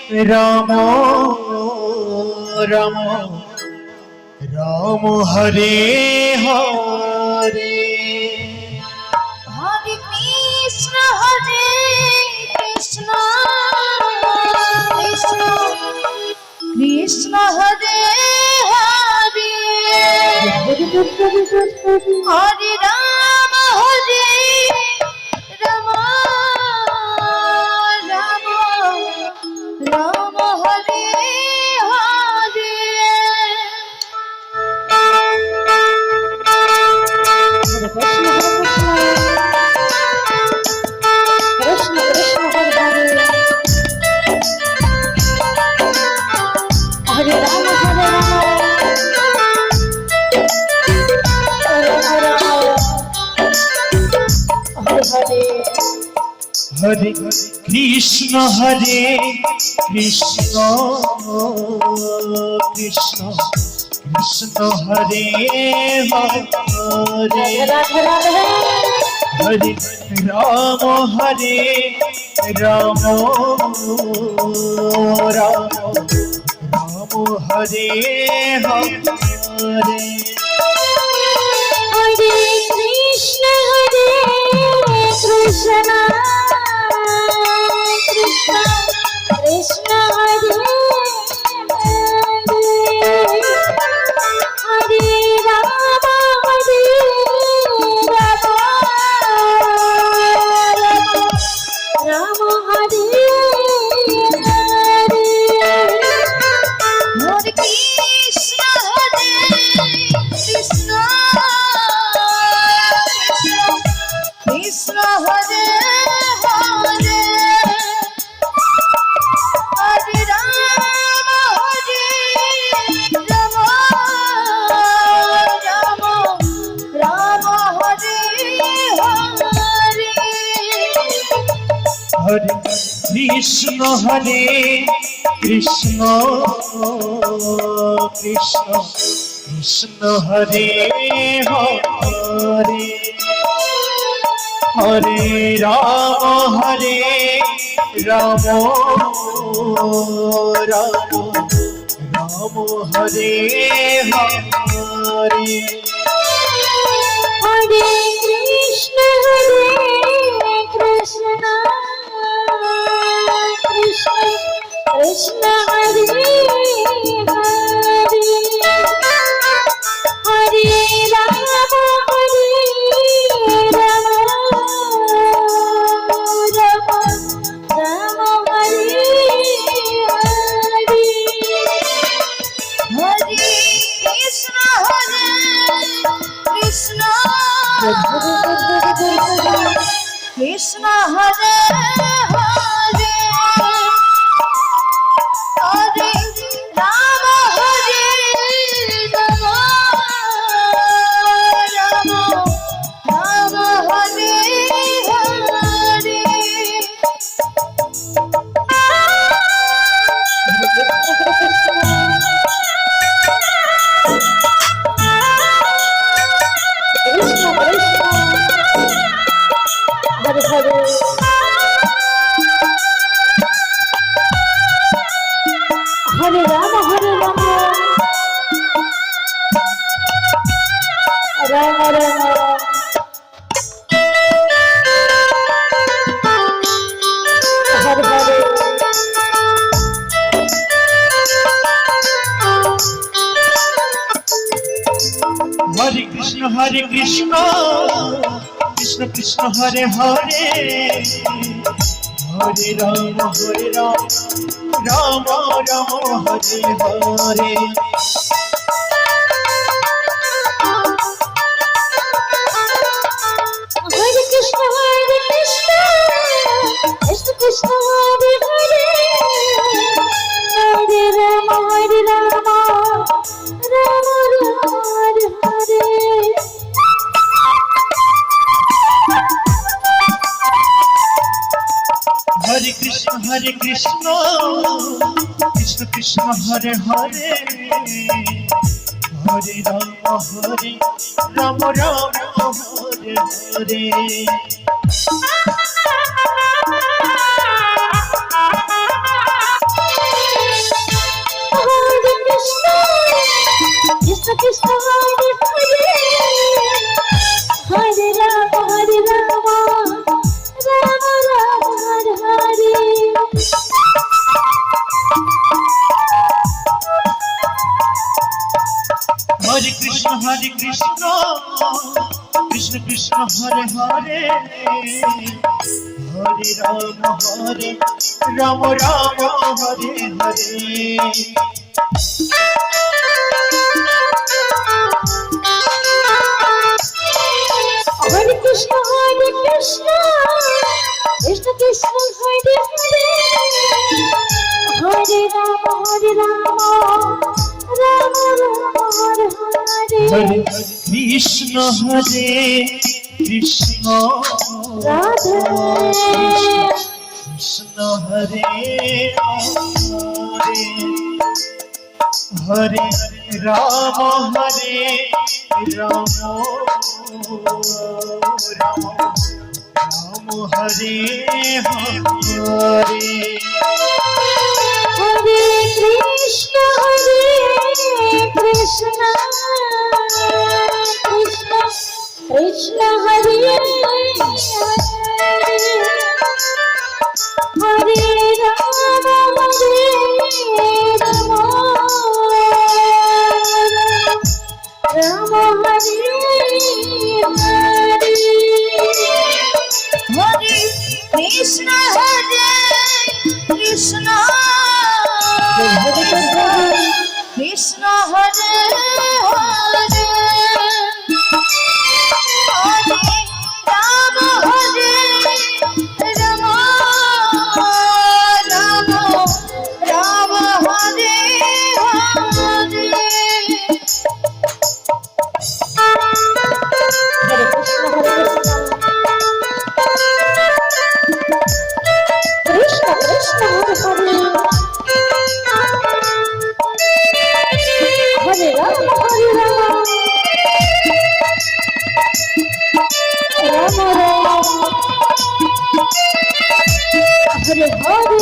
Ram Ram Ram Hare Hare Hare Krishna Krishna Krishna Hare Hare Hare Ram Ram Ram Hare Hare Krishna Krishna Hare Hare Hare Ram Hare Ram Hare Krishna Krishna Krishna Krishna Hare Hare Radhe Radhe Hare Ram Ram Ram Ram Hare Hare Hare Krishna Krishna Krishna Krishna Hare Hare Ram Ram Hare Hare Hare Krishna Krishna Krishna Hare Hare Hare Ram Ram Ram Hare Hare Hare Krishna Krishna Krishna Krishna Hare Hare Hare Ram Ram Ram Ram Hare Hare Hare Krishna Krishna Krishna Krishna Hare Hare Hare Ram Ram Ram Ram Hare Hare Hare Krishna Krishna Krishna Hare Hare Hare Ram Ram Ram Hare Hare Krishna Krishna Hare Hare Hare Ram Ram Ram Hare Hare Hare Krishna Krishna Krishna Hare Hare Hare Ram Ram Ram Hare Hare Hare Krishna Krishna Krishna Hare Hare Hare Ram Ram Hare Hare Hare Krishna Krishna Krishna Hare Hare Hare Ram Ram Hare Hare Krishna Hare Hare Hare Ram Hare Ram Ram Ram Hare Hare Hare Krishna Krishna Krishna Hare Hare Hare Ram Ram Hare Hare Hare Krishna Krishna Krishna Hare Hare Hare Ram Ram Ram Hare Hare Hare Krishna Krishna Radhe Krishna Hare Hare Ram Ram Hare Hare Hare Krishna Krishna Krishna Hare Hare Ram Ram Hare Hare Hare Krishna Krishna Krishna Hare Hare Hare Ram Ram Ram Hare Hare Hare Krishna Krishna Krishna Hare Hare Ram Ram Ram Hare Hare